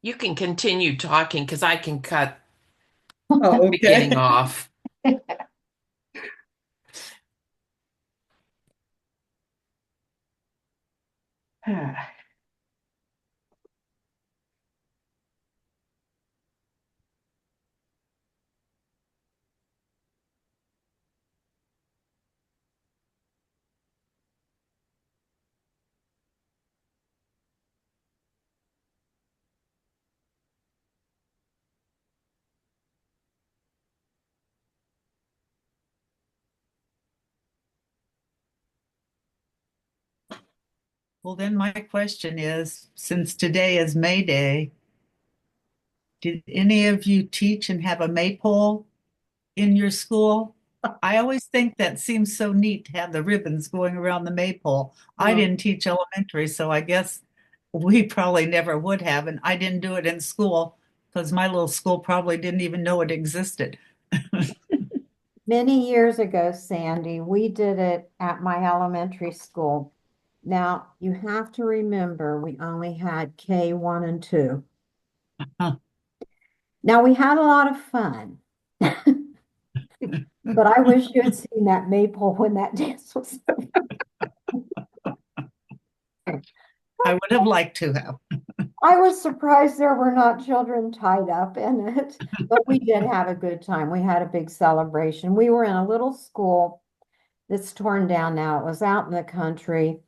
You can continue talking because I can cut Oh, the beginning okay. off. Well, then my question is, since today is May Day, did any of you teach and have a maypole in your school? I always think that seems so neat to have the ribbons going around the maypole. I Hmm. didn't teach elementary, so I guess we probably never would have, and I didn't do it in school because my little school probably didn't even know it existed. Many years ago, Sandy, we did it at my elementary school. Now, you have to remember we only had K1 and 2. Now, we had a lot of fun, but I wish you had seen that maypole when that dance was. I would have liked to have. I was surprised there were not children tied up in it, but we did have a good time. We had a big celebration. We were in a little school that's torn down now. It was out in the country.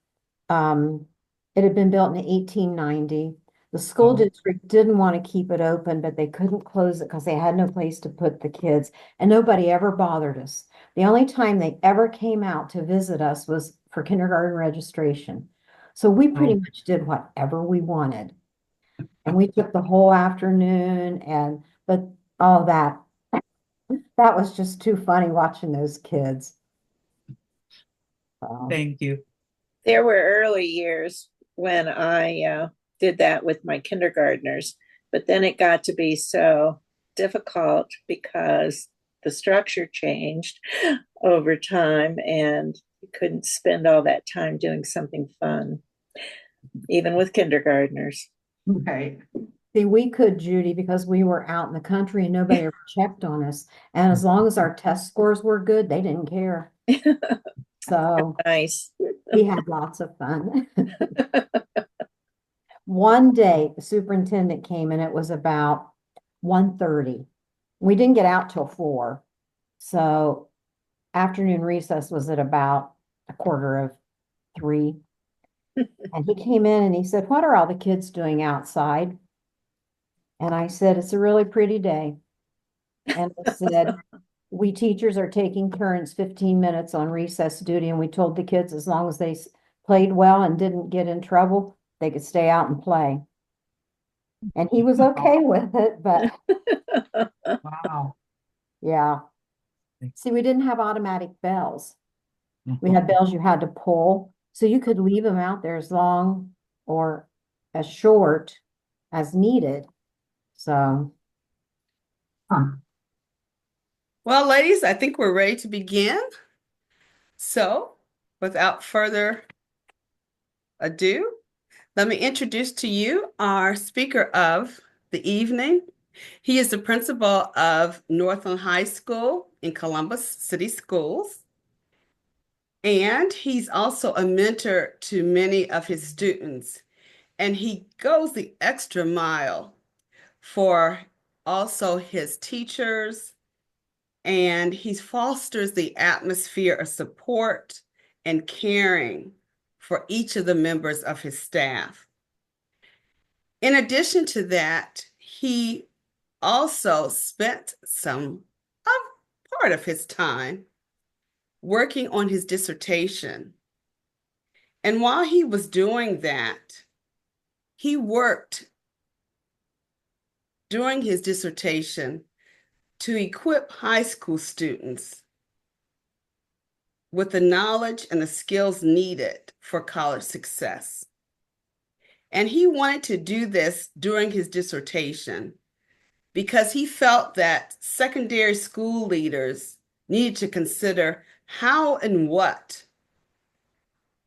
Um, it had been built in 1890. The school Oh, district didn't want to keep it open, but they couldn't close it because they had no place to put the kids, and nobody ever bothered us. The only time they ever came out to visit us was for kindergarten registration. So we pretty oh, much did whatever we wanted. And we took the whole afternoon but all that was just too funny watching those kids. So, thank you. There were early years when I did that with my kindergartners, but then it got to be so difficult because the structure changed over time and you couldn't spend all that time doing something fun, even with kindergartners. Right. see, we could, Judy, because we were out in the country and nobody ever checked on us. And as long as our test scores were good, they didn't care. So Nice. we had lots of fun. One day, the superintendent came and it was about 1:30. We didn't get out till 4. So afternoon recess was at about a quarter of 3. And he came in and he said, "What are all the kids doing outside?" And I said, "It's a really pretty day." And I said, "We teachers are taking turns 15 minutes on recess duty, and we told the kids as long as they played well and didn't get in trouble, they could stay out and play." And he was okay with it, but Wow. yeah. See, we didn't have automatic bells. We Mhm. had bells you had to pull, so you could leave them out there as long or as short as needed. So, Huh. Well, ladies, I think we're ready to begin. So, without further ado, let me introduce to you our speaker of the evening. He is the principal of Northland High School in Columbus City Schools, and he's also a mentor to many of his students. And he goes the extra mile for also his teachers, and he fosters the atmosphere of support and caring for each of the members of his staff. In addition to that, he also spent some of part of his time working on his dissertation. And while he was doing that, he worked during his dissertation to equip high school students with the knowledge and the skills needed for college success. And he wanted to do this during his dissertation because he felt that secondary school leaders needed to consider how and what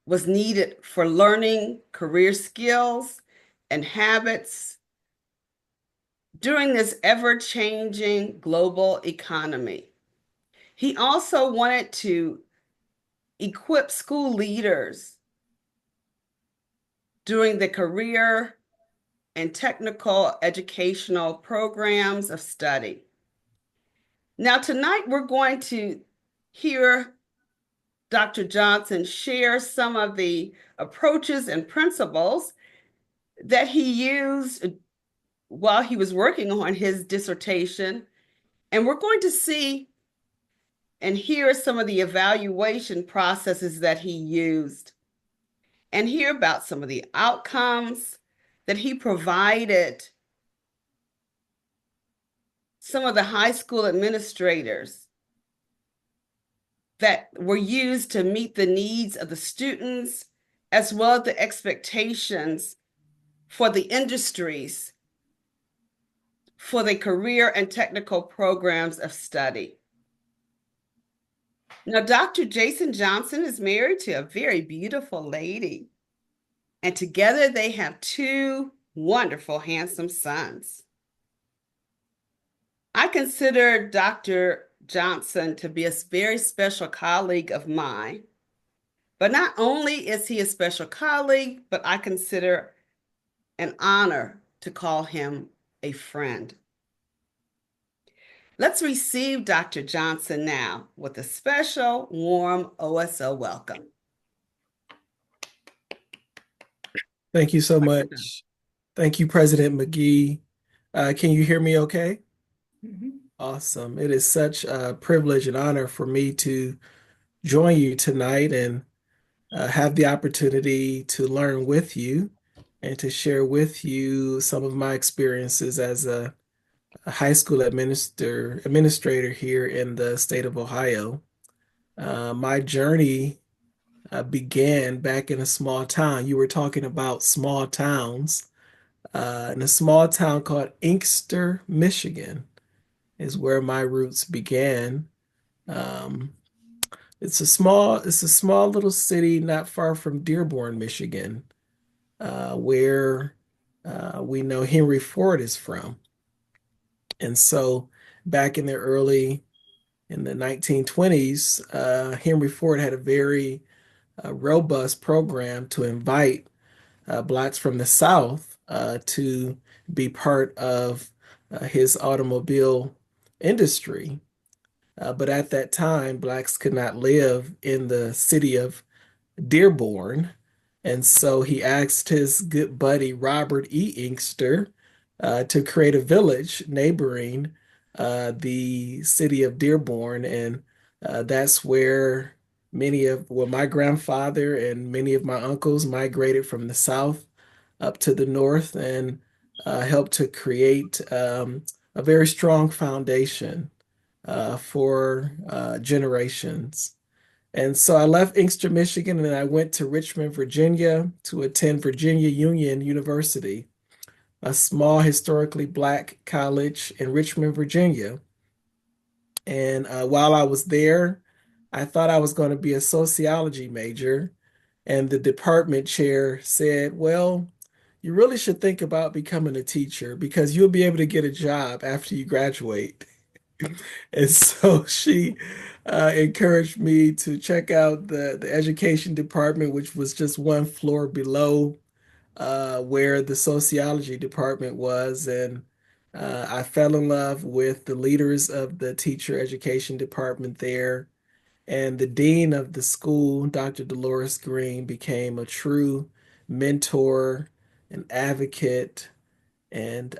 was needed for learning career skills and habits during this ever-changing global economy. He also wanted to equip school leaders during the career and technical educational programs of study. Now, tonight we're going to hear Dr. Johnson share some of the approaches and principles that he used while he was working on his dissertation. And we're going to see and hear some of the evaluation processes that he used and hear about some of the outcomes that he provided some of the high school administrators that were used to meet the needs of the students, as well as the expectations for the industries for the career and technical programs of study. Now, Dr. Jason Johnson is married to a very beautiful lady, and together they have two wonderful, handsome sons. I consider Dr. Johnson to be a very special colleague of mine. But not only is he a special colleague, but I consider an honor to call him a friend. Let's receive Dr. Johnson now with a special, warm OSO welcome. Thank you so much. Thank you, President McGee. Can you hear me okay? Awesome. It is such a privilege and honor for me to join you tonight and have the opportunity to learn with you and to share with you some of my experiences as a high school administrator here in the state of Ohio. My journey began back in a small town. You were talking about small towns. In a small town called Inkster, Michigan, is where my roots began. Um, it's a small little city not far from Dearborn, Michigan, where we know Henry Ford is from. And so back in the 1920s, Henry Ford had a very robust program to invite Blacks from the South to be part of his automobile industry. But at that time, Blacks could not live in the city of Dearborn. And so he asked his good buddy, Robert E. Inkster, to create a village neighboring the city of Dearborn. And that's where my grandfather and many of my uncles migrated from the South up to the North and helped to create a very strong foundation for generations. And so I left Inkster, Michigan, and I went to Richmond, Virginia to attend Virginia Union University, a small historically Black college in Richmond, Virginia. And while I was there, I thought I was going to be a sociology major. And the department chair said, well, you really should think about becoming a teacher because you'll be able to get a job after you graduate. And so she encouraged me to check out the education department, which was just one floor below where the sociology department was. And I fell in love with the leaders of the teacher education department there. And the dean of the school, Dr. Dolores Green, became a true mentor, an advocate, and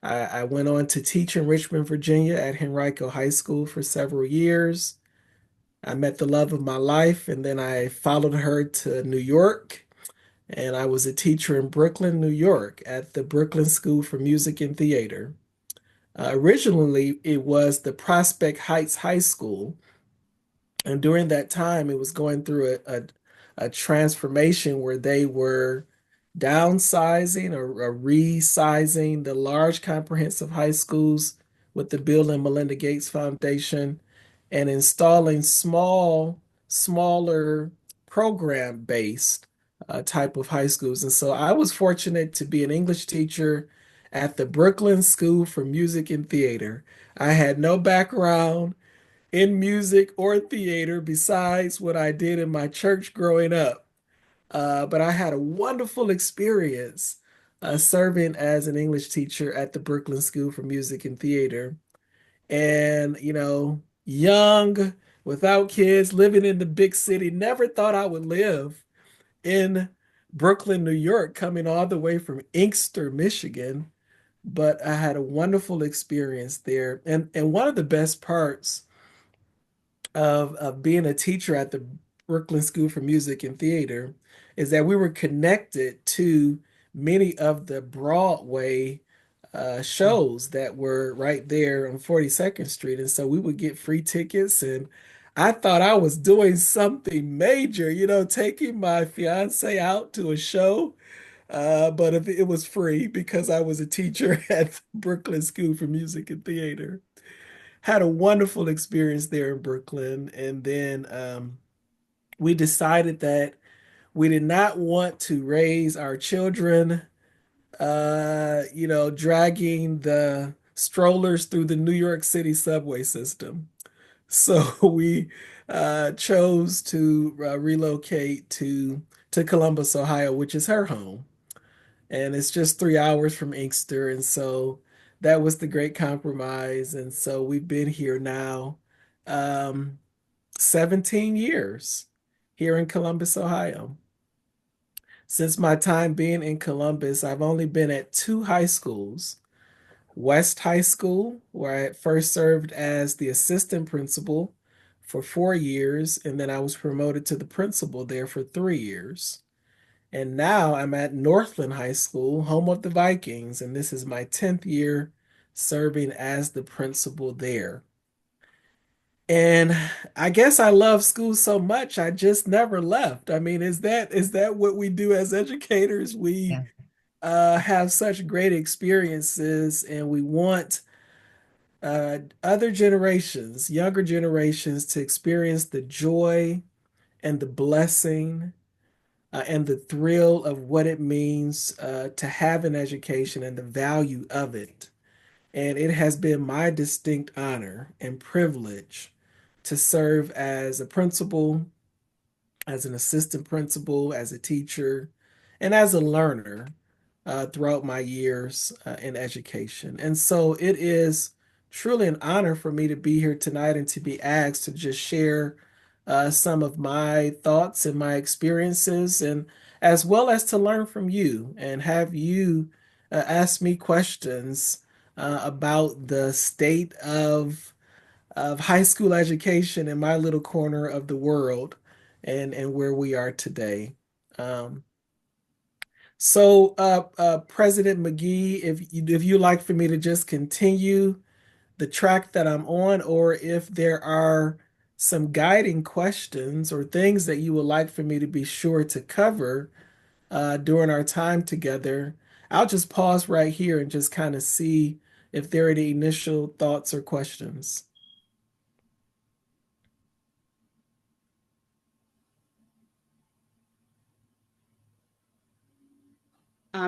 I went on to teach in Richmond, Virginia at Henrico High School for several years. I met the love of my life, and then I followed her to New York, and I was a teacher in Brooklyn, New York at the Brooklyn School for Music and Theater. Originally, it was the Prospect Heights High School, and during that time, it was going through a transformation where they were downsizing or resizing the large comprehensive high schools with the Bill and Melinda Gates Foundation and installing smaller program-based type of high schools. And so I was fortunate to be an English teacher at the Brooklyn School for Music and Theater. I had no background in music or theater besides what I did in my church growing up. But I had a wonderful experience serving as an English teacher at the Brooklyn School for Music and Theater. And, young, without kids, living in the big city, never thought I would live in Brooklyn, New York, coming all the way from Inkster, Michigan. But I had a wonderful experience there. And one of the best parts of being a teacher at the Brooklyn School for Music and Theater is that we were connected to many of the Broadway shows that were right there on 42nd Street. And so we would get free tickets. And I thought I was doing something major, taking my fiance out to a show. But if it was free because I was a teacher at the Brooklyn School for Music and Theater. Had a wonderful experience there in Brooklyn. And then we decided that we did not want to raise our children, dragging the strollers through the New York City subway system. So we chose to relocate to Columbus, Ohio, which is her home. And it's just 3 hours from Inkster. And so that was the great compromise. And so we've been here now um, 17 years here in Columbus, Ohio. Since my time being in Columbus, I've only been at two high schools. West High School, where I had first served as the assistant principal for 4 years, and then I was promoted to the principal there for 3 years. And now I'm at Northland High School, home of the Vikings, and this is my 10th year serving as the principal there. And I guess I love school so much, I just never left. I mean, is that what we do as educators? We Yeah. have such great experiences, and we want other generations, younger generations, to experience the joy and the blessing and the thrill of what it means to have an education and the value of it. And it has been my distinct honor and privilege to serve as a principal, as an assistant principal, as a teacher, and as a learner throughout my years in education. And so it is truly an honor for me to be here tonight and to be asked to just share some of my thoughts and my experiences, and as well as to learn from you and have you ask me questions about the state of high school education in my little corner of the world and where we are today. Um, President McGee, if you like for me to just continue the track that I'm on, or if there are some guiding questions or things that you would like for me to be sure to cover during our time together, I'll just pause right here and just kind of see if there are any initial thoughts or questions.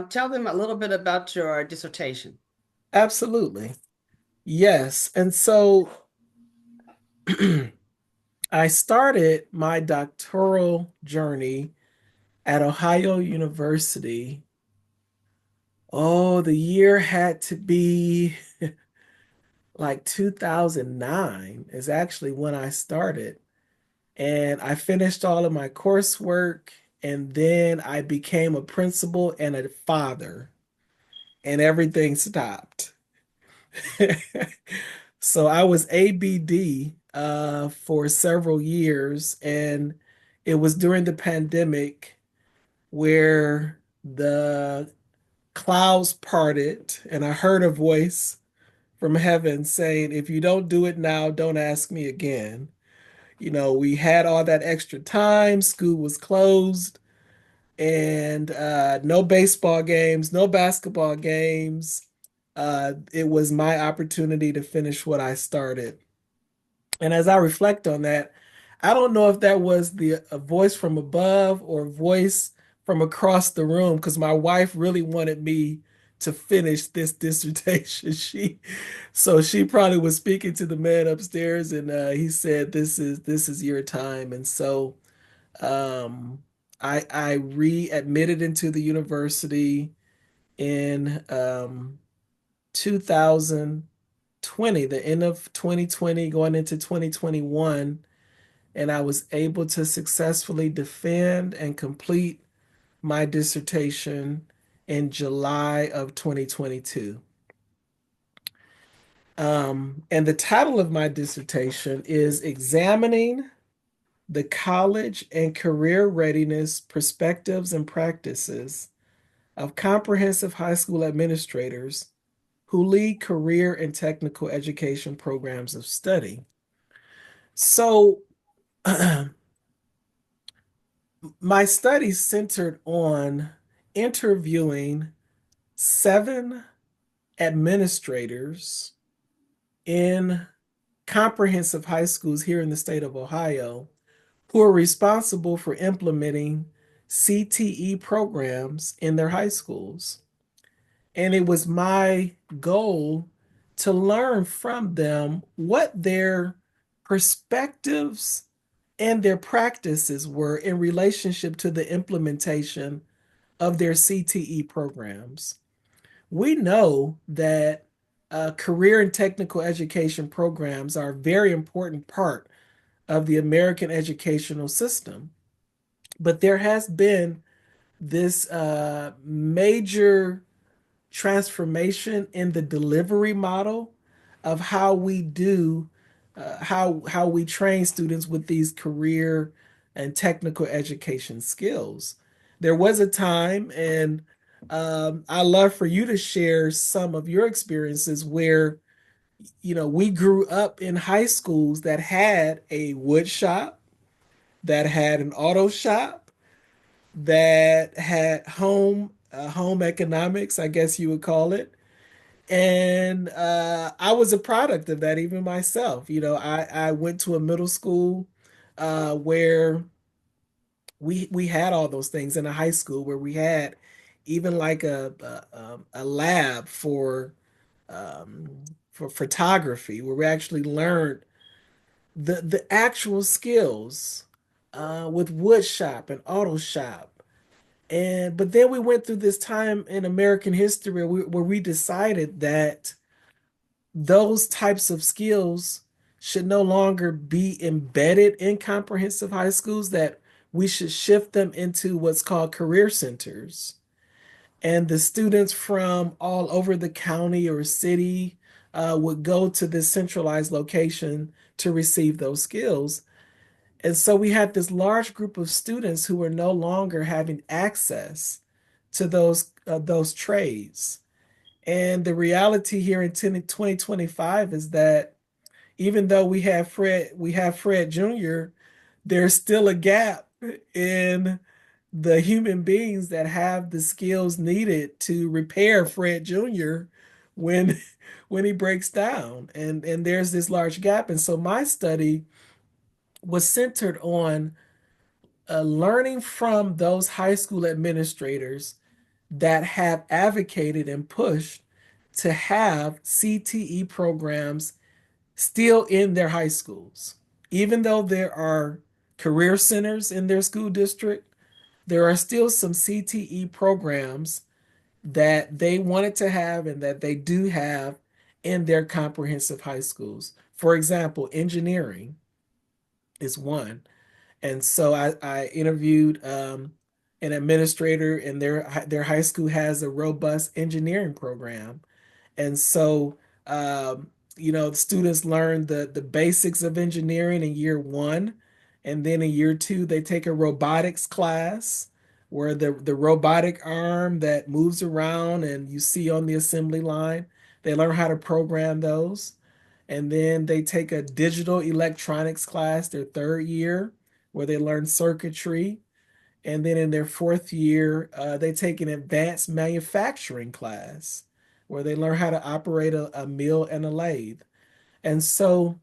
Tell them a little bit about your dissertation. Absolutely. Yes. And so I started my doctoral journey at Ohio University. Oh, the year had to be like 2009 is actually when I started. And I finished all of my coursework, and then I became a principal and a father, and everything stopped. So I was ABD for several years, and it was during the pandemic where the clouds parted, and I heard a voice from heaven saying, "If you don't do it now, don't ask me again." We had all that extra time, school was closed, and no baseball games, no basketball games. It was my opportunity to finish what I started. And as I reflect on that, I don't know if that was a voice from above or a voice from across the room, because my wife really wanted me to finish this dissertation. So she probably was speaking to the man upstairs, and he said, "This is your time." And so um, I readmitted into the university in 2020, the end of 2020, going into 2021, and I was able to successfully defend and complete my dissertation in July of 2022. And the title of my dissertation is Examining the College and Career Readiness Perspectives and Practices of Comprehensive High School Administrators who lead career and technical education programs of study. So, my study centered on interviewing 7 administrators in comprehensive high schools here in the state of Ohio who are responsible for implementing CTE programs in their high schools. And it was my goal to learn from them what their perspectives and their practices were in relationship to the implementation of their CTE programs. We know that career and technical education programs are a very important part of the American educational system, but there has been this major transformation in the delivery model of how we do how we train students with these career and technical education skills. There was a time, and I love for you to share some of your experiences where we grew up in high schools that had a wood shop, that had an auto shop, that had home economics, I guess you would call it. And I was a product of that even myself. I went to a middle school where we had all those things, in a high school where we had even like a lab um, for photography, where we actually learned the actual skills with wood shop and auto shop. And but then we went through this time in American history where we decided that those types of skills should no longer be embedded in comprehensive high schools, that we should shift them into what's called career centers. And the students from all over the county or city would go to this centralized location to receive those skills. And so we had this large group of students who were no longer having access to those trades. And the reality here in 2025 is that even though we have Fred Jr., there's still a gap in the human beings that have the skills needed to repair Fred Jr. when when he breaks down. And there's this large gap. And so my study was centered on learning from those high school administrators that have advocated and pushed to have CTE programs still in their high schools. Even though there are career centers in their school district, there are still some CTE programs that they wanted to have and that they do have in their comprehensive high schools. For example, engineering is one. And so I interviewed an administrator, and their high school has a robust engineering program. And so, the students learn the basics of engineering in year one. And then in year two, they take a robotics class where the robotic arm that moves around and you see on the assembly line, they learn how to program those. And then they take a digital electronics class their third year, where they learn circuitry. And then in their fourth year, they take an advanced manufacturing class where they learn how to operate a mill and a lathe. And so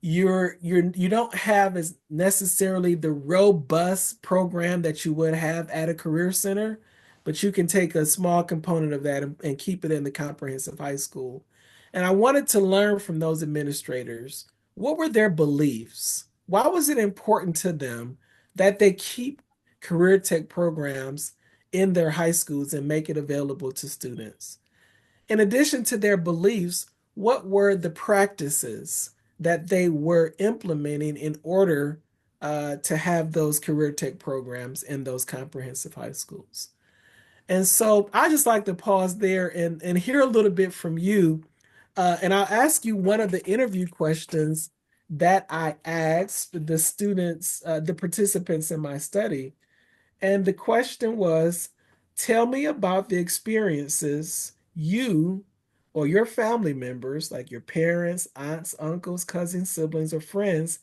you don't have as necessarily the robust program that you would have at a career center, but you can take a small component of that and keep it in the comprehensive high school. And I wanted to learn from those administrators, what were their beliefs? Why was it important to them that they keep career tech programs in their high schools and make it available to students? In addition to their beliefs, what were the practices that they were implementing in order to have those career tech programs in those comprehensive high schools? And so I just like to pause there and hear a little bit from you. And I'll ask you one of the interview questions that I asked the students, the participants in my study. And the question was, tell me about the experiences you or your family members, like your parents, aunts, uncles, cousins, siblings, or friends,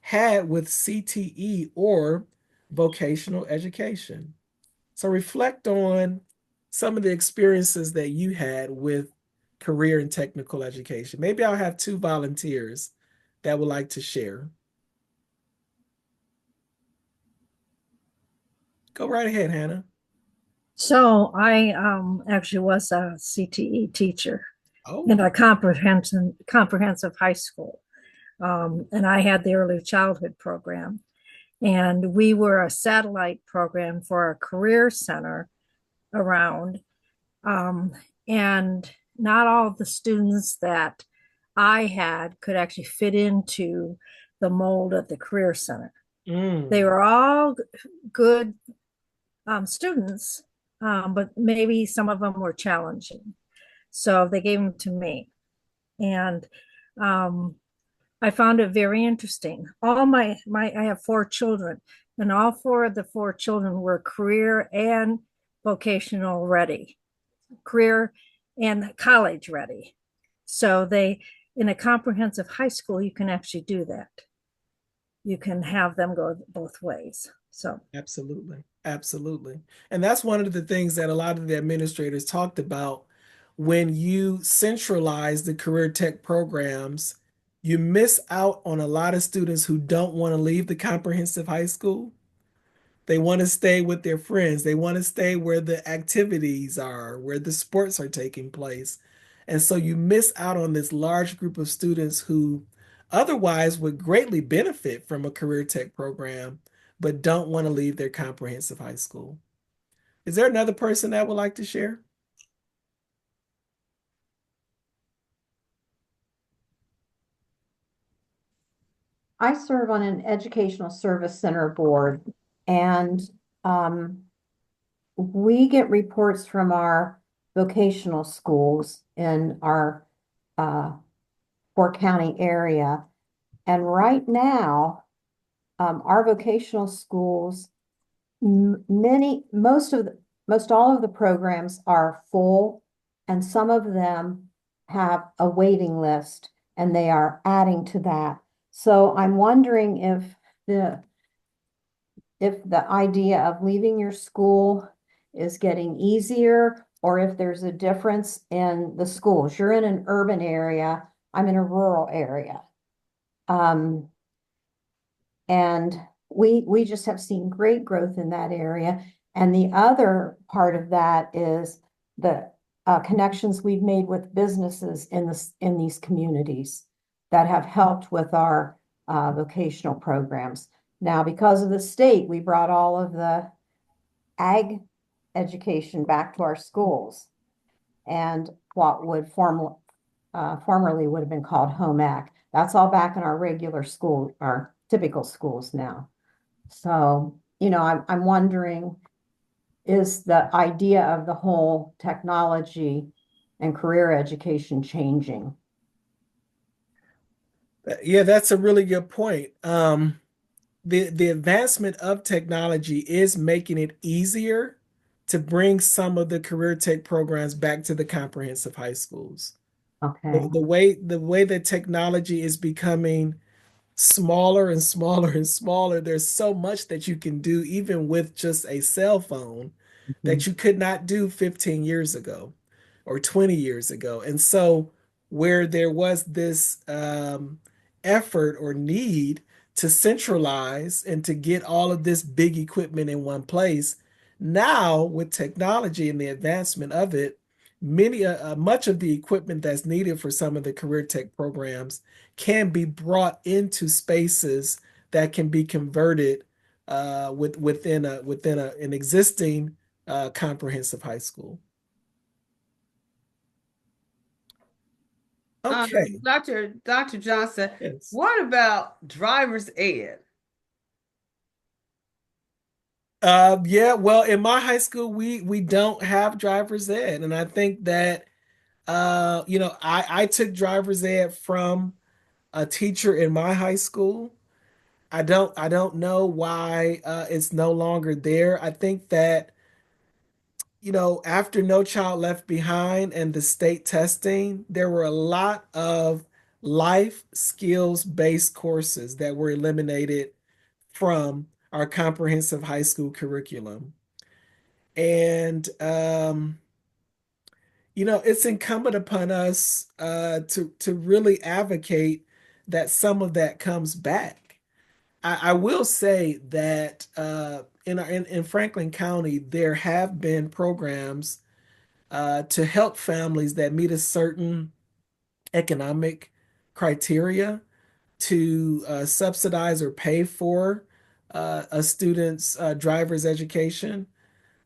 had with CTE or vocational education. So reflect on some of the experiences that you had with career and technical education. Maybe I'll have two volunteers that would like to share. Go right ahead, Hannah. So I actually was a CTE teacher in Oh, a comprehensive high school. And I had the early childhood program. And we were a satellite program for a career center around. And not all of the students that I had could actually fit into the mold of the career center. They were all good students, but maybe some of them were challenging. So they gave them to me. And I found it very interesting. I have four children, and all four of the four children were career and vocational ready, career and college ready. So in a comprehensive high school, you can actually do that. You can have them go both ways. So absolutely. Absolutely. And that's one of the things that a lot of the administrators talked about. When you centralize the career tech programs, you miss out on a lot of students who don't want to leave the comprehensive high school. They want to stay with their friends. They want to stay where the activities are, where the sports are taking place. And so you miss out on this large group of students who otherwise would greatly benefit from a career tech program, but don't want to leave their comprehensive high school. Is there another person that would like to share? I serve on an educational service center board, and um, we get reports from our vocational schools in our four-county area. And right now, our vocational schools, most all of the programs are full, and some of them have a waiting list, and they are adding to that. So I'm wondering the if the idea of leaving your school is getting easier, or if there's a difference in the schools. You're in an urban area, I'm in a rural area. And we just have seen great growth in that area. And the other part of that is the connections we've made with businesses in these communities that have helped with our vocational programs. Now, because of the state, we brought all of the ag education back to our schools, and what would formerly would have been called home ec. That's all back in our regular school, our typical schools now. So, I'm wondering, is the idea of the whole technology and career education changing? Yeah, that's a really good point. The advancement of technology is making it easier to bring some of the career tech programs back to the comprehensive high schools. Okay. The way that technology is becoming smaller and smaller and smaller, there's so much that you can do even with just a cell phone Mhm. that you could not do 15 years ago or 20 years ago. And so where there was this effort or need to centralize and to get all of this big equipment in one place, Now, with technology and the advancement of it, much of the equipment that's needed for some of the career tech programs can be brought into spaces that can be converted within an existing comprehensive high school. Okay. Dr. Johnson, Yes. what about driver's ed? Yeah, well, in my high school, we don't have driver's ed, and I think that I took driver's ed from a teacher in my high school. I don't know why it's no longer there. I think that after No Child Left Behind and the state testing, there were a lot of life skills based courses that were eliminated from our comprehensive high school curriculum. And it's incumbent upon us to really advocate that some of that comes back. I will say that in Franklin County, there have been programs to help families that meet a certain economic criteria to subsidize or pay for a student's driver's education.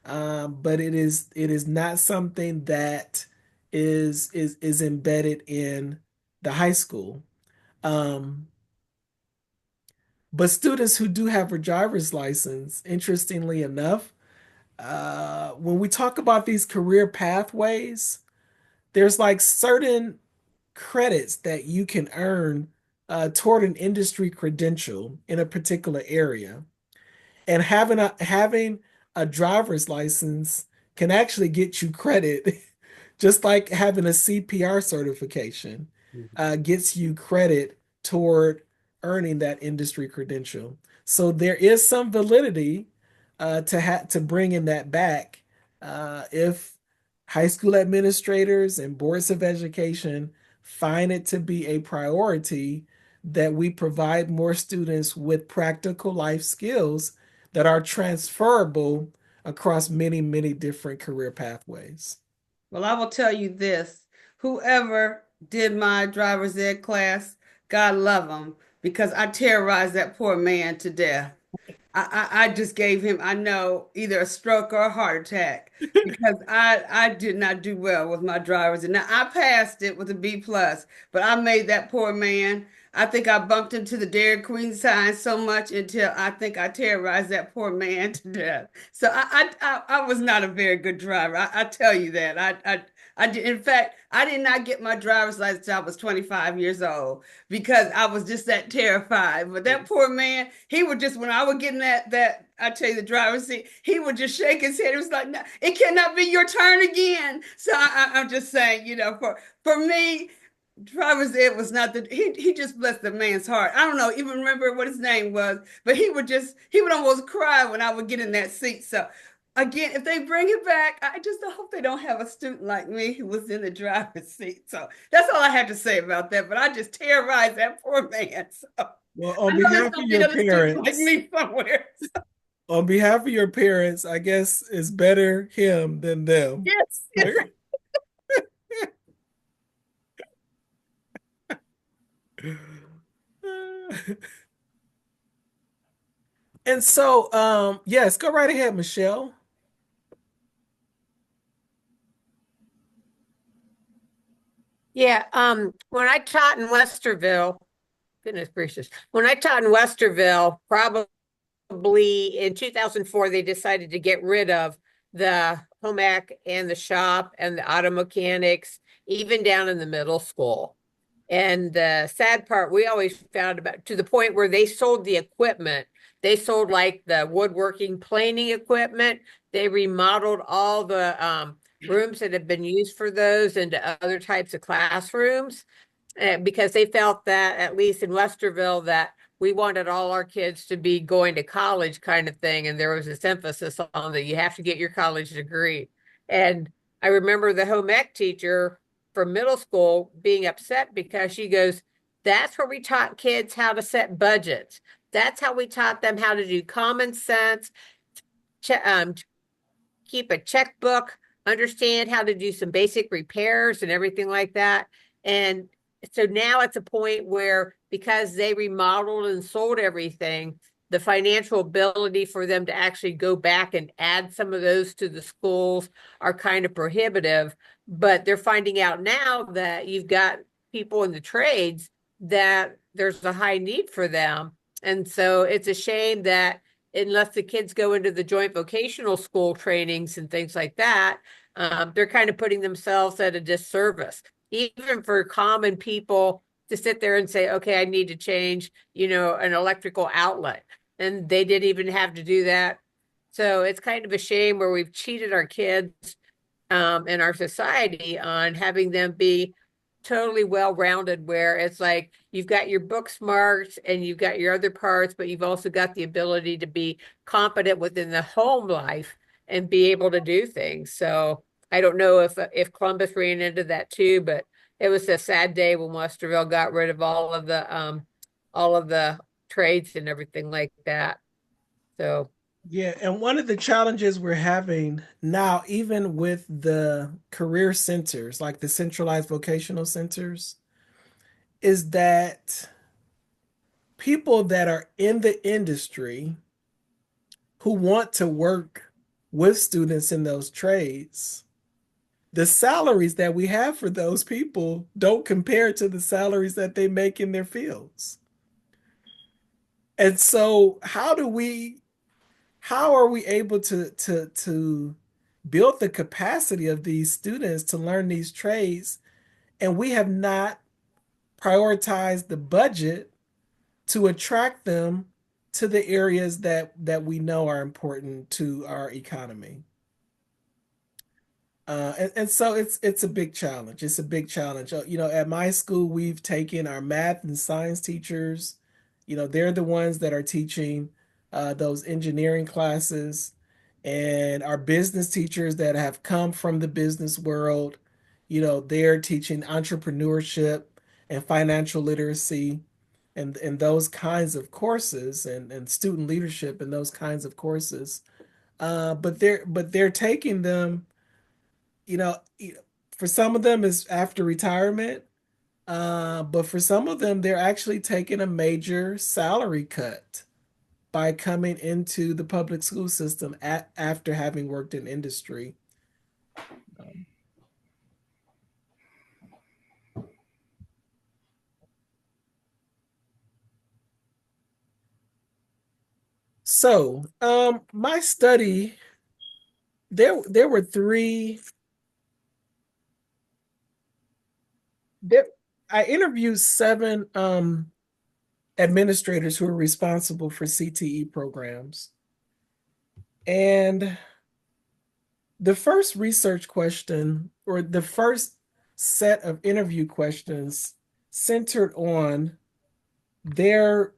But it is not something that is embedded in the high school. Um, but students who do have a driver's license, interestingly enough, when we talk about these career pathways, there's like certain credits that you can earn toward an industry credential in a particular area. And having a driver's license can actually get you credit, just like having a CPR certification gets you credit toward earning that industry credential. So there is some validity to bringing that back if high school administrators and boards of education find it to be a priority that we provide more students with practical life skills that are transferable across many, many different career pathways. Well, I will tell you this, whoever did my driver's ed class, God love him, because I terrorized that poor man to death. I just gave him, I know, either a stroke or a heart attack because I did not do well with my drivers. And now I passed it with a B plus, but I made that poor man. I think I bumped into the Dairy Queen sign so much until I think I terrorized that poor man to death. So I was not a very good driver. I tell you that. I did, in fact, I did not get my driver's license until I was 25 years old because I was just that terrified. But that poor man, he would just, when I would get in that I tell you, the driver's seat, he would just shake his head. It was like, no, it cannot be your turn again. So I'm just saying, for me, driver's ed was not he just blessed the man's heart. I don't know, even remember what his name was, but he would almost cry when I would get in that seat. So again, if they bring it back, I just hope they don't have a student like me who was in the driver's seat. So that's all I have to say about that. But I just terrorized that poor man. So Well, I know there's gonna be another student like me somewhere. on behalf of your parents, I guess it's better him than them. Yes. And so, yes, go right ahead, Michelle. Yeah, when I taught in Westerville, goodness gracious, when I taught in Westerville, probably in 2004, they decided to get rid of the home ec and the shop and the auto mechanics, even down in the middle school. And the sad part, we always found about to the point where they sold the equipment. They sold like the woodworking planing equipment. They remodeled all the rooms that have been used for those into other types of classrooms because they felt that, at least in Westerville, that we wanted all our kids to be going to college kind of thing. And there was this emphasis on that you have to get your college degree. And I remember the home ec teacher from middle school being upset because she goes, that's where we taught kids how to set budgets. That's how we taught them how to do common sense, keep a checkbook, understand how to do some basic repairs and everything like that. And so now it's a point where because they remodeled and sold everything, the financial ability for them to actually go back and add some of those to the schools are kind of prohibitive. But they're finding out now that you've got people in the trades that there's a high need for them. And so it's a shame that unless the kids go into the joint vocational school trainings and things like that, they're kind of putting themselves at a disservice, even for common people to sit there and say, okay, I need to change, an electrical outlet. And they didn't even have to do that. So it's kind of a shame where we've cheated our kids in our society on having them be totally well-rounded, where it's like you've got your book smarts and you've got your other parts, but you've also got the ability to be competent within the home life and be able to do things. So I don't know if Columbus ran into that too, but it was a sad day when Westerville got rid of all of the trades and everything like that. So Yeah, and one of the challenges we're having now, even with the career centers, like the centralized vocational centers, is that people that are in the industry who want to work with students in those trades, the salaries that we have for those people don't compare to the salaries that they make in their fields. And so how are we able to build the capacity of these students to learn these trades, and we have not prioritized the budget to attract them to the areas that we know are important to our economy? And so it's a big challenge. It's a big challenge. At my school, we've taken our math and science teachers. They're the ones that are teaching those engineering classes, and our business teachers that have come from the business world. They're teaching entrepreneurship and financial literacy, and those kinds of courses, and student leadership and those kinds of courses. But they're taking them you know, for some of them it's after retirement, but for some of them they're actually taking a major salary cut by coming into the public school system after having worked in industry. Um, my study, there were three. There, I interviewed seven administrators who are responsible for CTE programs. And the first research question, or the first set of interview questions, centered on their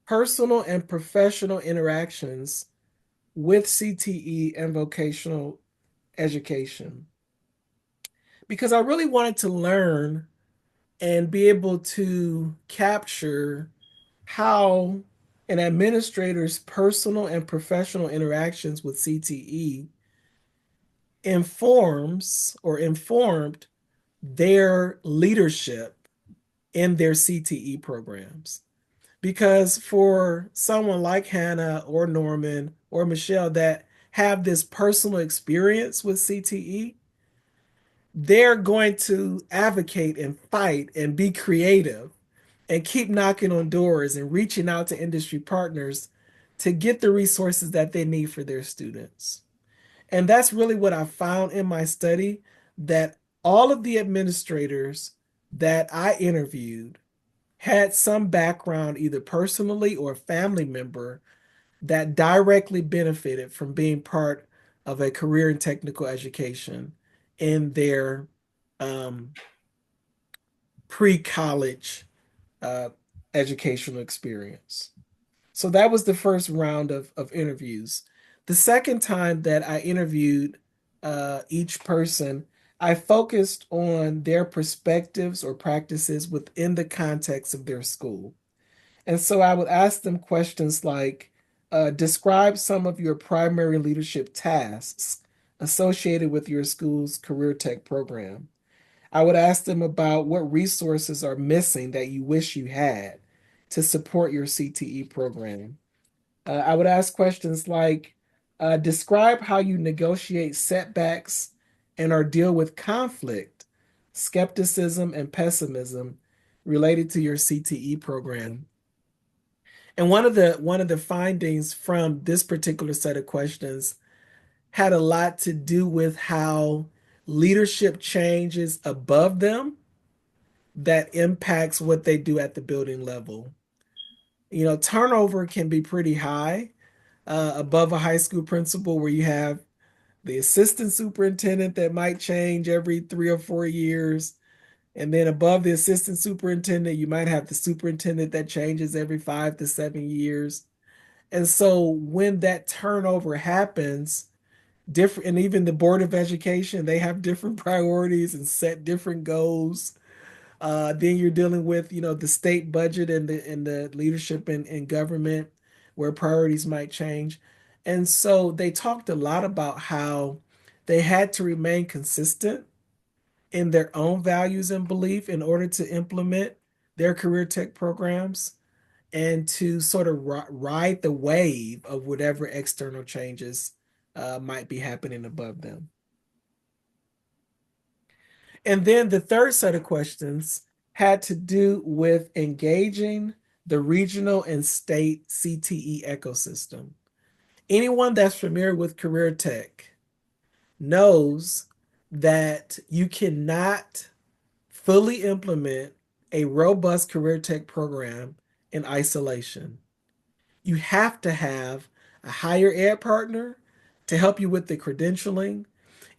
personal and professional interactions with CTE and vocational education. Because I really wanted to learn and be able to capture how an administrator's personal and professional interactions with CTE informed their leadership in their CTE programs. Because for someone like Hannah or Norman or Michelle that have this personal experience with CTE, they're going to advocate and fight and be creative and keep knocking on doors and reaching out to industry partners to get the resources that they need for their students. And that's really what I found in my study, that all of the administrators that I interviewed had some background, either personally or a family member, that directly benefited from being part of a career in technical education in their um, pre-college uh, educational experience. So that was the first round of interviews. The second time that I interviewed each person, I focused on their perspectives or practices within the context of their school. And so I would ask them questions like, describe some of your primary leadership tasks associated with your school's career tech program. I would ask them about what resources are missing that you wish you had to support your CTE program. I would ask questions like, describe how you negotiate setbacks and or deal with conflict, skepticism, and pessimism related to your CTE program. And one of the findings from this particular set of questions had a lot to do with how leadership changes above them that impacts what they do at the building level. Turnover can be pretty high above a high school principal where you have the assistant superintendent that might change every 3 or 4 years. And then above the assistant superintendent, you might have the superintendent that changes every 5 to 7 years. And so when that turnover happens, different, and even the Board of Education, they have different priorities and set different goals. Then you're dealing with, the state budget and the leadership in government where priorities might change. And so they talked a lot about how they had to remain consistent in their own values and belief in order to implement their career tech programs and to sort of ride the wave of whatever external changes might be happening above them. And then the third set of questions had to do with engaging the regional and state CTE ecosystem. Anyone that's familiar with career tech knows that you cannot fully implement a robust career tech program in isolation. You have to have a higher ed partner to help you with the credentialing,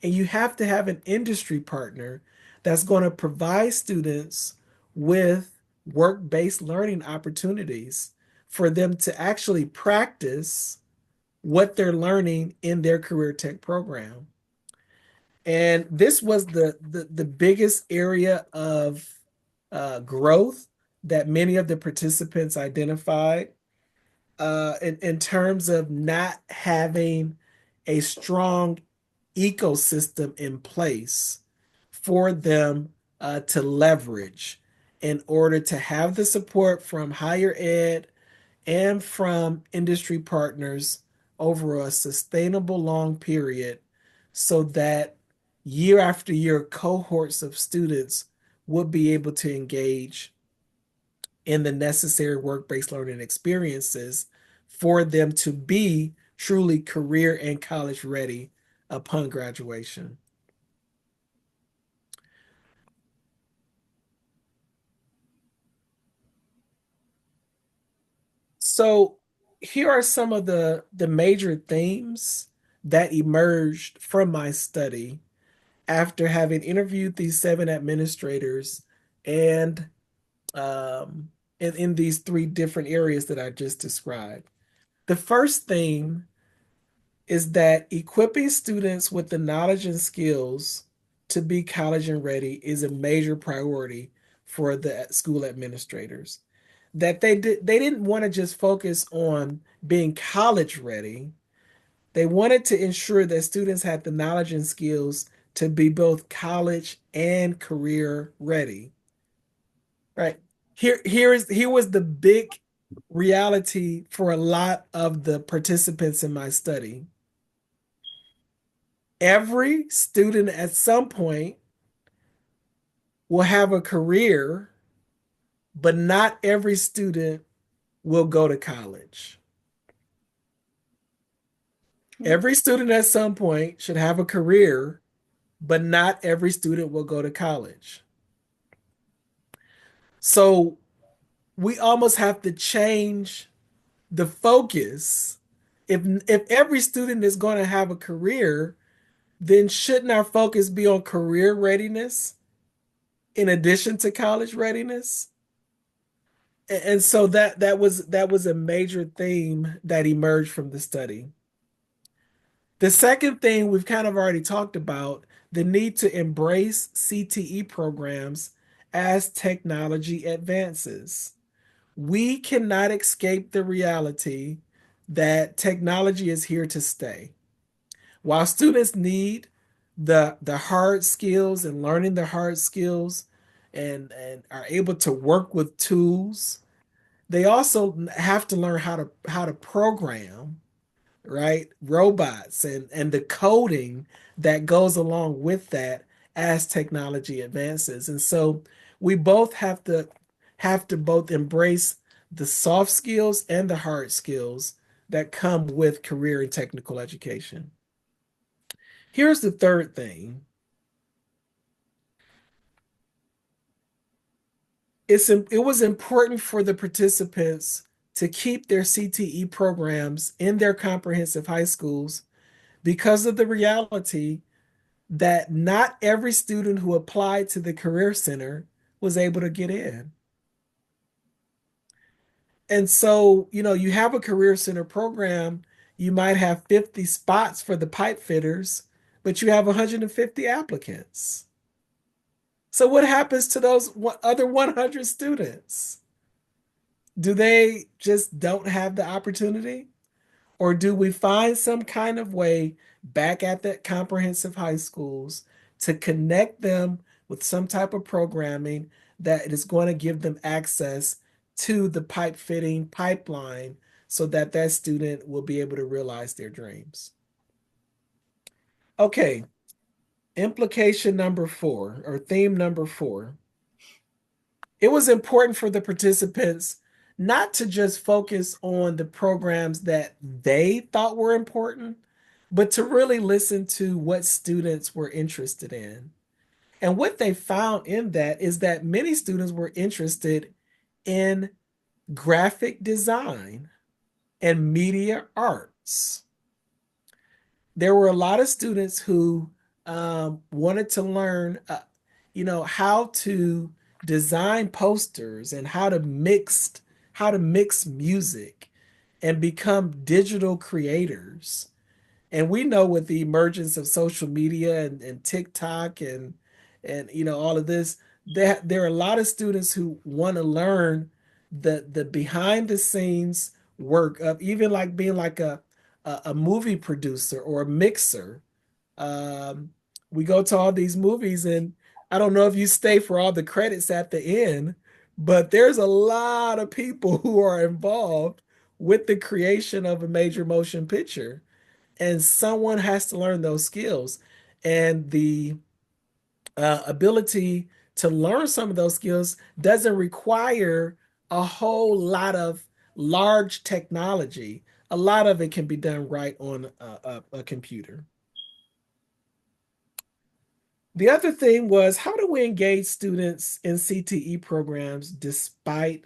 and you have to have an industry partner that's going to provide students with work-based learning opportunities for them to actually practice what they're learning in their career tech program. And this was the biggest area of growth that many of the participants identified in terms of not having a strong ecosystem in place for them to leverage in order to have the support from higher ed and from industry partners over a sustainable long period so that year after year cohorts of students would be able to engage in the necessary work-based learning experiences for them to be truly career and college ready upon graduation. So here are some of the major themes that emerged from my study after having interviewed these 7 administrators and in these 3 different areas that I just described. The first theme is that equipping students with the knowledge and skills to be college and ready is a major priority for the school administrators. That they didn't want to just focus on being college ready. They wanted to ensure that students had the knowledge and skills to be both college and career ready. Right. Here was the big reality for a lot of the participants in my study. Every student at some point will have a career, but not every student will go to college. Every student at some point should have a career, but not every student will go to college. So we almost have to change the focus. If every student is going to have a career, then shouldn't our focus be on career readiness in addition to college readiness? And so that was a major theme that emerged from the study. The second thing we've kind of already talked about, the need to embrace CTE programs as technology advances. We cannot escape the reality that technology is here to stay. While students need the hard skills and learning the hard skills and are able to work with tools, they also have to learn how to program, right? Robots and the coding that goes along with that as technology advances. And so we both have to both embrace the soft skills and the hard skills that come with career and technical education. Here's the third thing. It was important for the participants to keep their CTE programs in their comprehensive high schools because of the reality that not every student who applied to the Career Center was able to get in. And so, you have a Career Center program, you might have 50 spots for the pipe fitters, but you have 150 applicants. So what happens to those other 100 students? Do they just don't have the opportunity? Or do we find some kind of way back at the comprehensive high schools to connect them with some type of programming that is going to give them access to the pipe fitting pipeline so that that student will be able to realize their dreams? Okay, implication number 4 or theme number 4. It was important for the participants not to just focus on the programs that they thought were important, but to really listen to what students were interested in. And what they found in that is that many students were interested in graphic design and media arts. There were a lot of students who wanted to learn, how to design posters and how to mix music and become digital creators. And we know with the emergence of social media and TikTok and all of this, that there are a lot of students who want to learn the behind the scenes work of even like being like a movie producer or a mixer. um, we go to all these movies, and I don't know if you stay for all the credits at the end, but there's a lot of people who are involved with the creation of a major motion picture, and someone has to learn those skills. And the ability to learn some of those skills doesn't require a whole lot of large technology. A lot of it can be done right on a computer. The other thing was, how do we engage students in CTE programs despite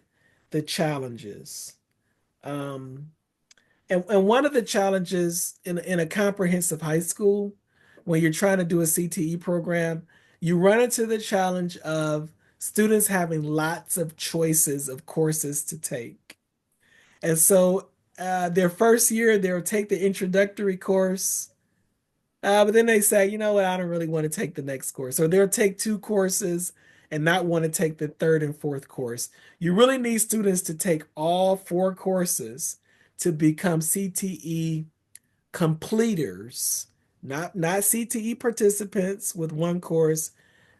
the challenges? Um, and one of the challenges in a comprehensive high school, when you're trying to do a CTE program, you run into the challenge of students having lots of choices of courses to take. And so their first year, they'll take the introductory course. But then they say, you know what, I don't really want to take the next course. Or they'll take 2 courses and not want to take the third and fourth course. You really need students to take all 4 courses to become CTE completers, not CTE participants with 1 course,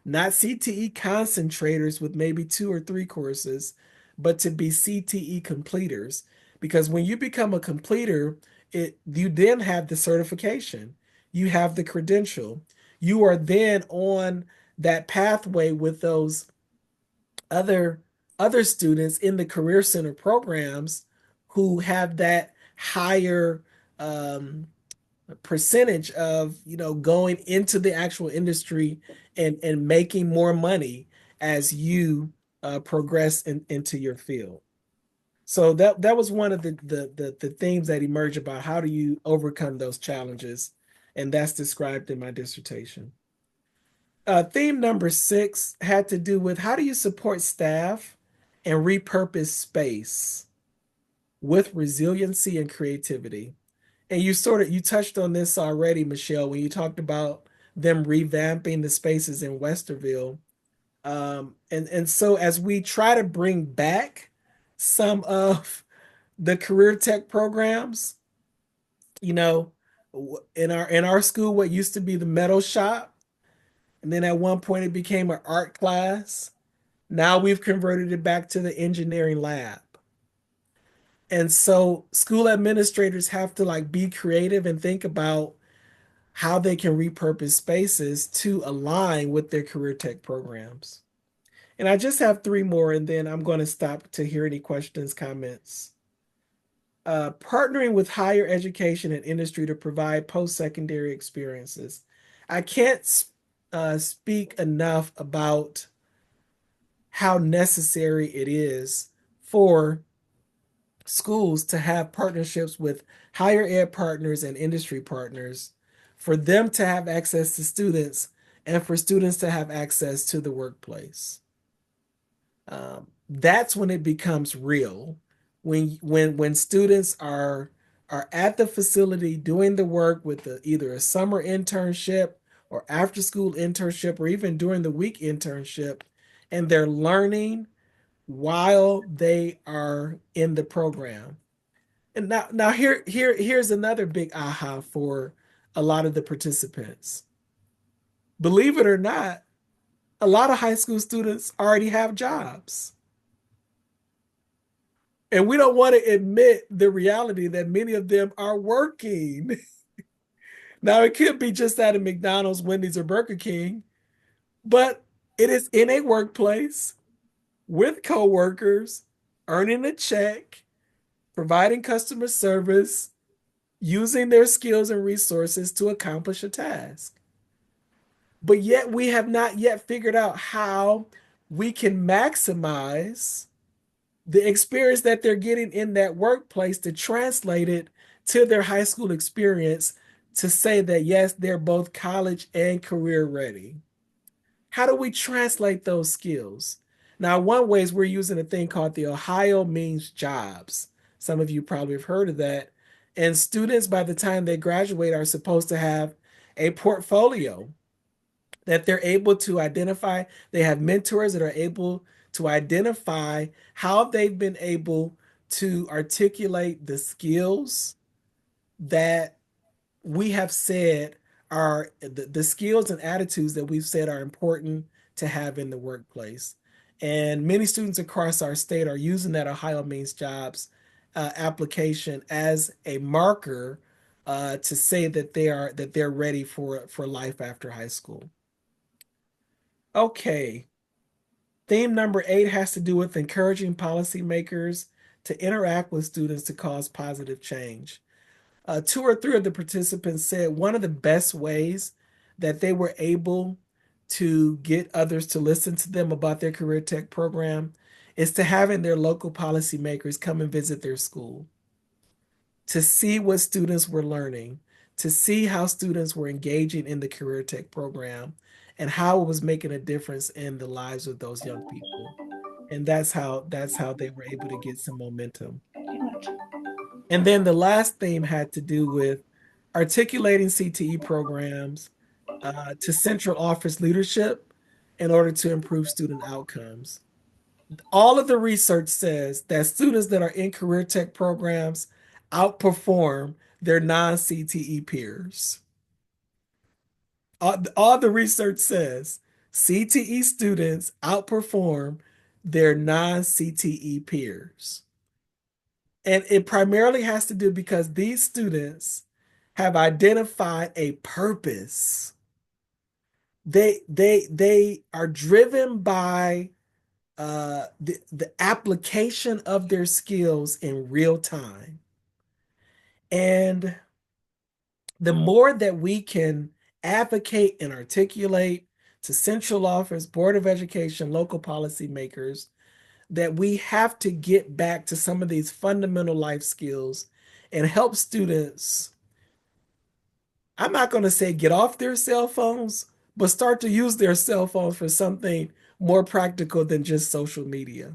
not CTE concentrators with maybe 2 or 3 courses, but to be CTE completers. Because when you become a completer, you then have the certification, you have the credential, you are then on that pathway with those other other students in the Career Center programs who have that higher um, percentage of going into the actual industry and making more money as you progress into your field. So that was one of the themes that emerged about how do you overcome those challenges, and that's described in my dissertation. Theme number 6 had to do with how do you support staff and repurpose space with resiliency and creativity. And you touched on this already, Michelle, when you talked about them revamping the spaces in Westerville. And so as we try to bring back some of the career tech programs, you know, in our school, what used to be the metal shop, and then at one point it became an art class. Now we've converted it back to the engineering lab. And so school administrators have to like be creative and think about how they can repurpose spaces to align with their career tech programs. And I just have three more, and then I'm going to stop to hear any questions, comments. Partnering with higher education and industry to provide post-secondary experiences. I can't speak enough about how necessary it is for schools to have partnerships with higher ed partners and industry partners, for them to have access to students and for students to have access to the workplace. That's when it becomes real. When students are at the facility doing the work with either a summer internship or after school internship or even during the week internship, and they're learning while they are in the program. And now here's another big aha for a lot of the participants. Believe it or not, a lot of high school students already have jobs. And we don't want to admit the reality that many of them are working. Now, it could be just at a McDonald's, Wendy's, or Burger King, but it is in a workplace with coworkers, earning a check, providing customer service, using their skills and resources to accomplish a task. But yet, we have not yet figured out how we can maximize the experience that they're getting in that workplace to translate it to their high school experience to say that, yes, they're both college and career ready. How do we translate those skills? Now, one way is we're using a thing called the Ohio Means Jobs. Some of you probably have heard of that. And students, by the time they graduate, are supposed to have a portfolio that they're able to identify. They have mentors that are able to identify how they've been able to articulate the skills that we have said are the skills and attitudes that we've said are important to have in the workplace. And many students across our state are using that Ohio Means Jobs application as a marker to say that they're ready for life after high school. Okay. Theme number 8 has to do with encouraging policymakers to interact with students to cause positive change. 2 or 3 of the participants said one of the best ways that they were able to get others to listen to them about their career tech program is to having their local policymakers come and visit their school to see what students were learning, to see how students were engaging in the career tech program and how it was making a difference in the lives of those young people. And that's how they were able to get some momentum. And then the last theme had to do with articulating CTE programs to central office leadership in order to improve student outcomes. All of the research says that students that are in career tech programs outperform their non-CTE peers. All the research says CTE students outperform their non-CTE peers. And it primarily has to do because these students have identified a purpose. They are driven by the application of their skills in real time. And the more that we can advocate and articulate to central office, Board of Education, local policymakers, that we have to get back to some of these fundamental life skills and help students. I'm not going to say get off their cell phones, but start to use their cell phones for something more practical than just social media.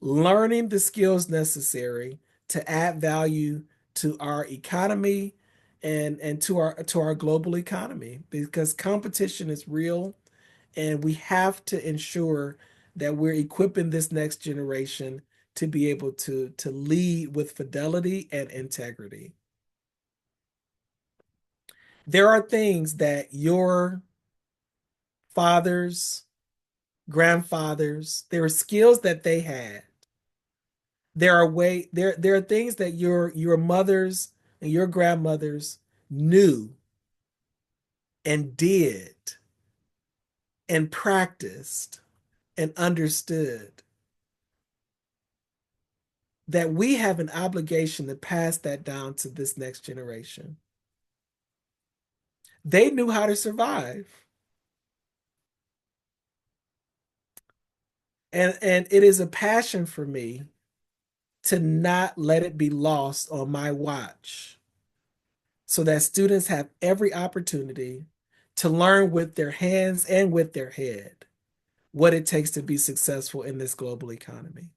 Learning the skills necessary to add value to our economy and to our global economy, because competition is real and we have to ensure that we're equipping this next generation to be able to lead with fidelity and integrity. There are things that your fathers, grandfathers, there are skills that they had. There are things that your mothers and your grandmothers knew and did and practiced and understood, that we have an obligation to pass that down to this next generation. They knew how to survive. And it is a passion for me to not let it be lost on my watch, so that students have every opportunity to learn with their hands and with their head what it takes to be successful in this global economy.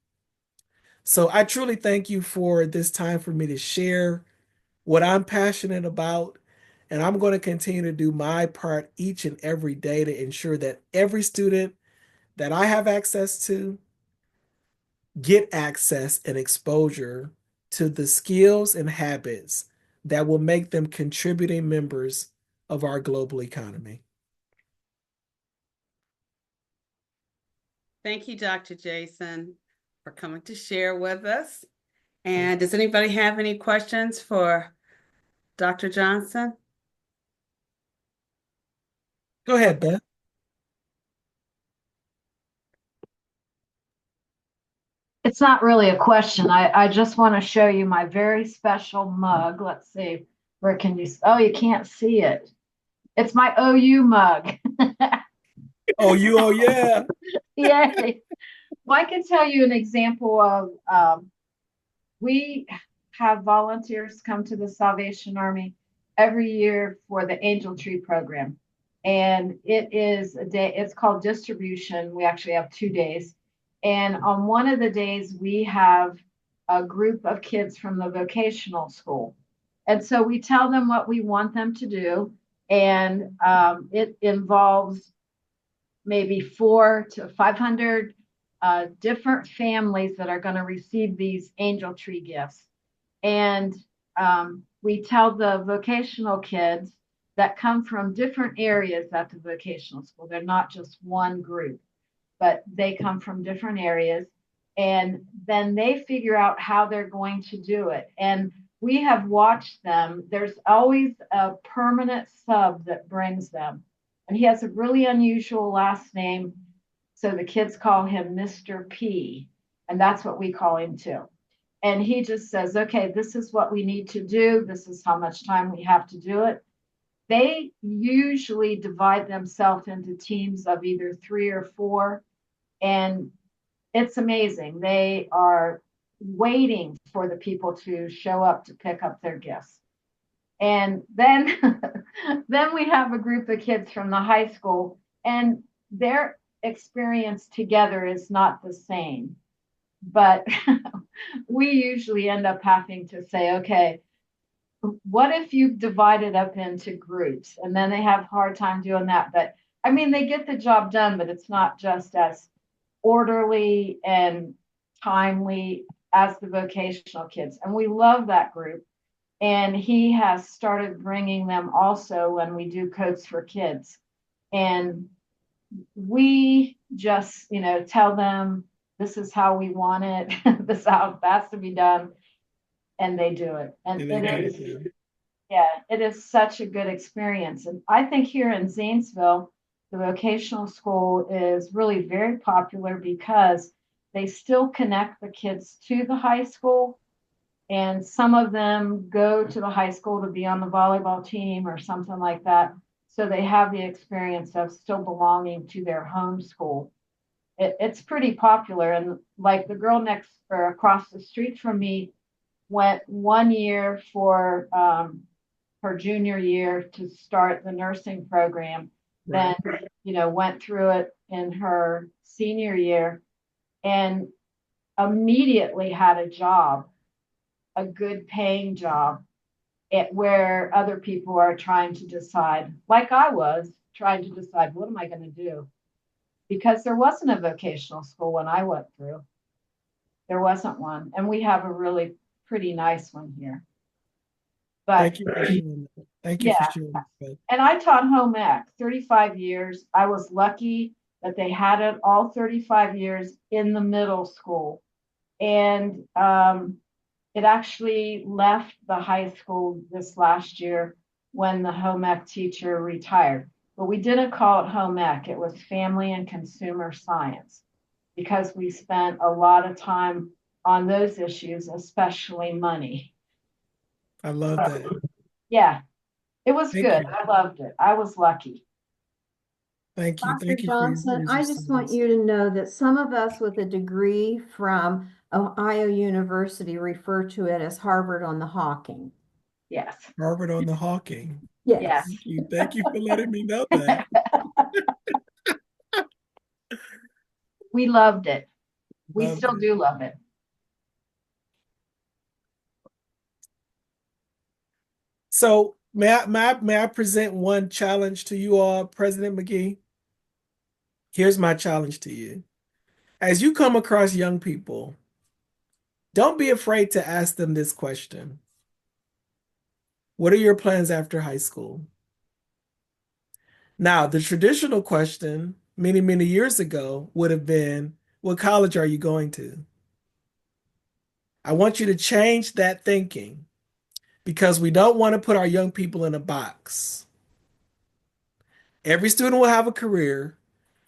So I truly thank you for this time for me to share what I'm passionate about. And I'm going to continue to do my part each and every day to ensure that every student that I have access to get access and exposure to the skills and habits that will make them contributing members of our global economy. Thank you, Dr. Jason, for coming to share with us. And does anybody have any questions for Dr. Johnson? Go ahead, Beth. It's not really a question. I just want to show you my very special mug. Let's see. Where can you? Oh, you can't see it. It's my OU mug. Oh, yeah. Yay. Well, I can tell you an example of we have volunteers come to the Salvation Army every year for the Angel Tree program. And it is a day, it's called distribution. We actually have 2 days. And on one of the days, we have a group of kids from the vocational school. And so we tell them what we want them to do. And it involves maybe 400 to 500 different families that are going to receive these angel tree gifts. And we tell the vocational kids that come from different areas at the vocational school. They're not just one group, but they come from different areas. And then they figure out how they're going to do it. And we have watched them. There's always a permanent sub that brings them. And he has a really unusual last name. So the kids call him Mr. P. And that's what we call him too. And he just says, okay, this is what we need to do. This is how much time we have to do it. They usually divide themselves into teams of either 3 or 4. And it's amazing. They are waiting for the people to show up to pick up their gifts. And then, then we have a group of kids from the high school, and their experience together is not the same. But we usually end up having to say, okay, what if you divide it up into groups? And then they have a hard time doing that. But I mean, they get the job done, but it's not just as orderly and timely as the vocational kids. And we love that group. And he has started bringing them also when we do Codes for Kids. And we just, tell them this is how we want it, this is how it has to be done, and they do it. And it is such a good experience. And I think here in Zanesville, the vocational school is really very popular because they still connect the kids to the high school. And some of them go to the high school to be on the volleyball team or something like that. So they have the experience of still belonging to their home school. It's pretty popular. And like the girl next or across the street from me went 1 year for her junior year to start the nursing program. Right. Then, went through it in her senior year and immediately had a job, a good paying job, where other people are trying to decide, like I was trying to decide, what am I going to do? Because there wasn't a vocational school when I went through. there wasn't one. And we have a really pretty nice one here. But Thank you for sharing that. Thank you for yeah, sharing that. and I taught home ec 35 years. I was lucky that they had it all 35 years in the middle school. And it actually left the high school this last year when the home ec teacher retired. But we didn't call it home ec, it was family and consumer science, because we spent a lot of time on those issues, especially money. I love that. Yeah, it was Thank good. you. I loved it. I was lucky. Thank you. Dr. Thank you for your Johnson, years I of just want service. you to know that some of us with a degree from Ohio University refer to it as Harvard on the Hawking. Yes. Harvard on the Hawking. Yes. Thank you. Thank you for letting me know that. We loved it. We Loved still it. do love it. So may I present one challenge to you all, President McGee? Here's my challenge to you. As you come across young people, don't be afraid to ask them this question. What are your plans after high school? Now, the traditional question many, many years ago would have been, what college are you going to? I want you to change that thinking because we don't want to put our young people in a box. Every student will have a career.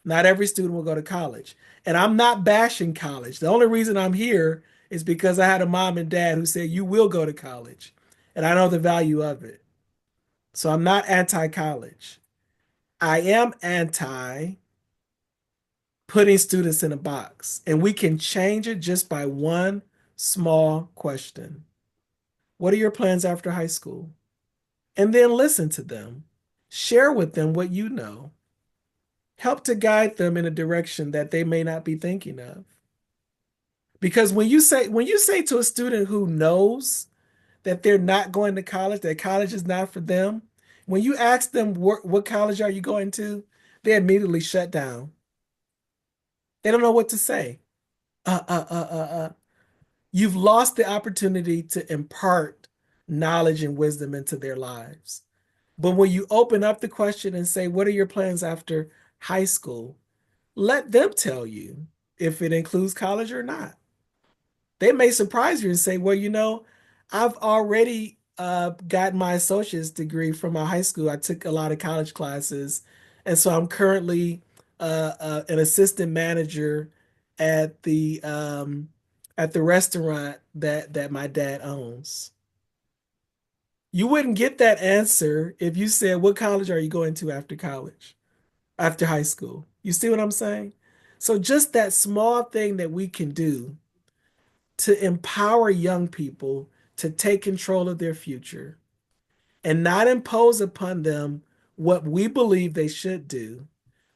Not every student will go to college. And I'm not bashing college. The only reason I'm here is because I had a mom and dad who said, you will go to college. And I know the value of it. So I'm not anti-college. I am anti putting students in a box. And we can change it just by one small question. What are your plans after high school? And then listen to them. Share with them what you know. Help to guide them in a direction that they may not be thinking of. Because when you say to a student who knows that they're not going to college, that college is not for them, when you ask them what college are you going to, they immediately shut down. They don't know what to say. Uh, uh, uh, uh, uh. You've lost the opportunity to impart knowledge and wisdom into their lives. But when you open up the question and say, what are your plans after high school? Let them tell you if it includes college or not. They may surprise you and say, well, I've already got my associate's degree from my high school. I took a lot of college classes. And so I'm currently an assistant manager at the restaurant that my dad owns. You wouldn't get that answer if you said, what college are you going to after college, after high school? You see what I'm saying? So just that small thing that we can do to empower young people to take control of their future and not impose upon them what we believe they should do,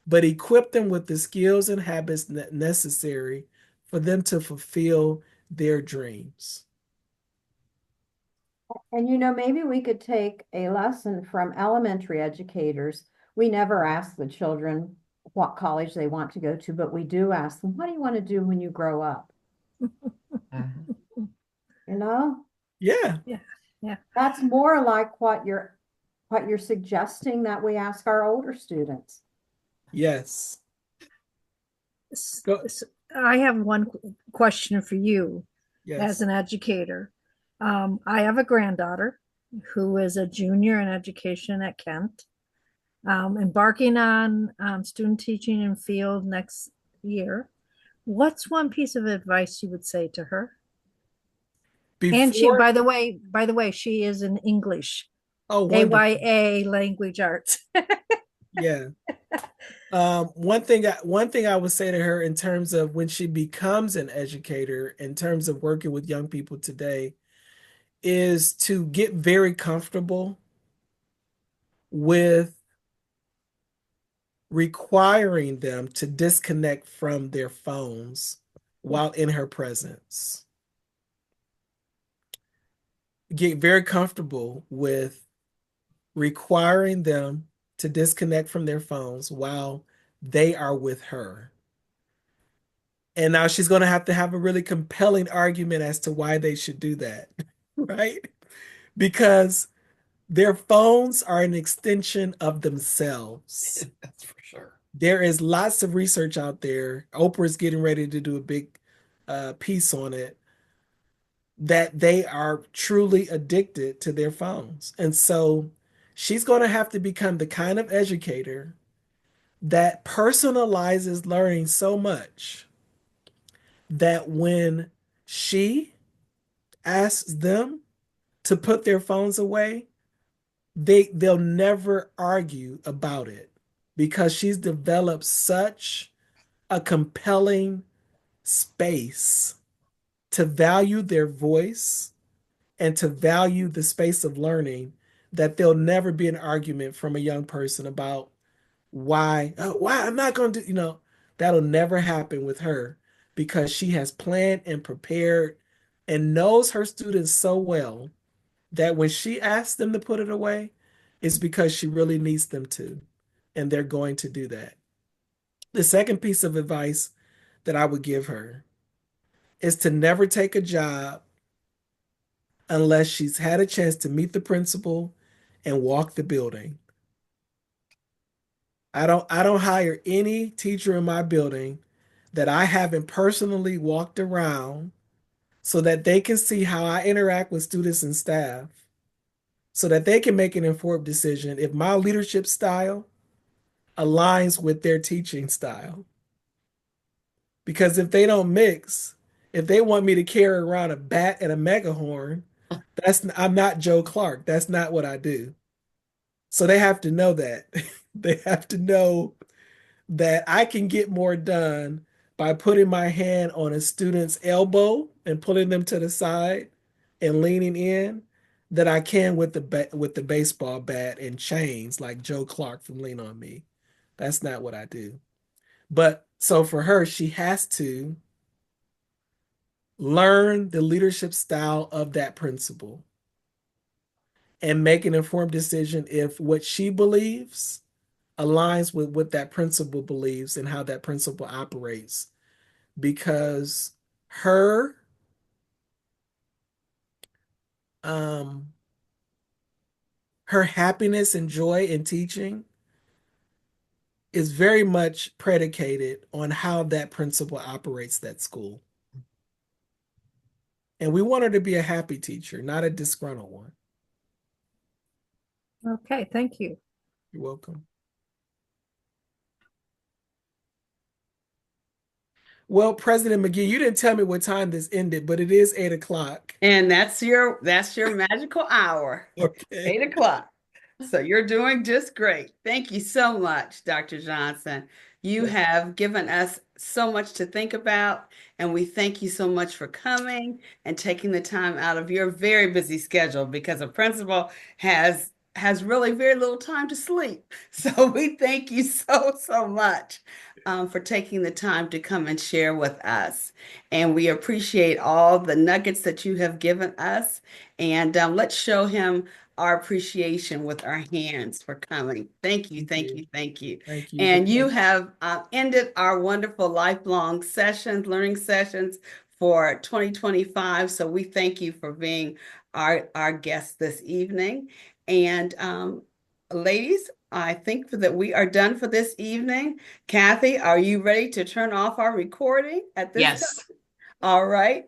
but equip them with the skills and habits necessary for them to fulfill their dreams. And maybe we could take a lesson from elementary educators. We never ask the children what college they want to go to, but we do ask them, what do you want to do when you grow up? You know, Yeah. Yeah. Yeah. that's more like what you're suggesting that we ask our older students. Yes. Go. I have one question for you as Yes. an educator. I have a granddaughter who is a junior in education at Kent, embarking on student teaching in field next year. What's one piece of advice you would say to her? And she, Before, by the way, she is in English, oh, wonderful. AYA language arts. Yeah. One thing I would say to her in terms of when she becomes an educator, in terms of working with young people today, is to get very comfortable with requiring them to disconnect from their phones while in her presence. Get very comfortable with requiring them to disconnect from their phones while they are with her. And now she's going to have a really compelling argument as to why they should do that, right? Because their phones are an extension of themselves. That's for sure. There is lots of research out there. Oprah's getting ready to do a big piece on it, that they are truly addicted to their phones. And so she's going to have to become the kind of educator that personalizes learning so much that when she asks them to put their phones away, they'll never argue about it because she's developed such a compelling space to value their voice and to value the space of learning, that there'll never be an argument from a young person about why I'm not going to do, that'll never happen with her because she has planned and prepared and knows her students so well that when she asks them to put it away, it's because she really needs them to, and they're going to do that. The second piece of advice that I would give her is to never take a job unless she's had a chance to meet the principal and walk the building. I don't hire any teacher in my building that I haven't personally walked around so that they can see how I interact with students and staff, so that they can make an informed decision if my leadership style aligns with their teaching style. Because if they don't mix, if they want me to carry around a bat and a megahorn, I'm not Joe Clark. That's not what I do. So they have to know that. They have to know that I can get more done by putting my hand on a student's elbow and pulling them to the side and leaning in than I can with the baseball bat and chains like Joe Clark from Lean on Me. That's not what I do. But so for her, she has to learn the leadership style of that principal and make an informed decision if what she believes aligns with what that principal believes and how that principal operates. Because her um her happiness and joy in teaching is very much predicated on how that principal operates that school. And we want her to be a happy teacher, not a disgruntled one. Okay, thank you. You're welcome. Well, President McGee, you didn't tell me what time this ended, but it is 8 o'clock. And that's your magical hour. Okay. 8 o'clock. So you're doing just great. Thank you so much, Dr. Johnson. You have given us so much to think about, and we thank you so much for coming and taking the time out of your very busy schedule, because a principal has really very little time to sleep. So we thank you so much for taking the time to come and share with us. And we appreciate all the nuggets that you have given us. And let's show him our appreciation with our hands for coming. Thank you. Thank you. Thank you. Thank you. And you have ended our wonderful lifelong sessions, learning sessions for 2025. So we thank you for being our guest this evening. And ladies, I think that we are done for this evening. Kathy, are you ready to turn off our recording at this time? Yes. All right.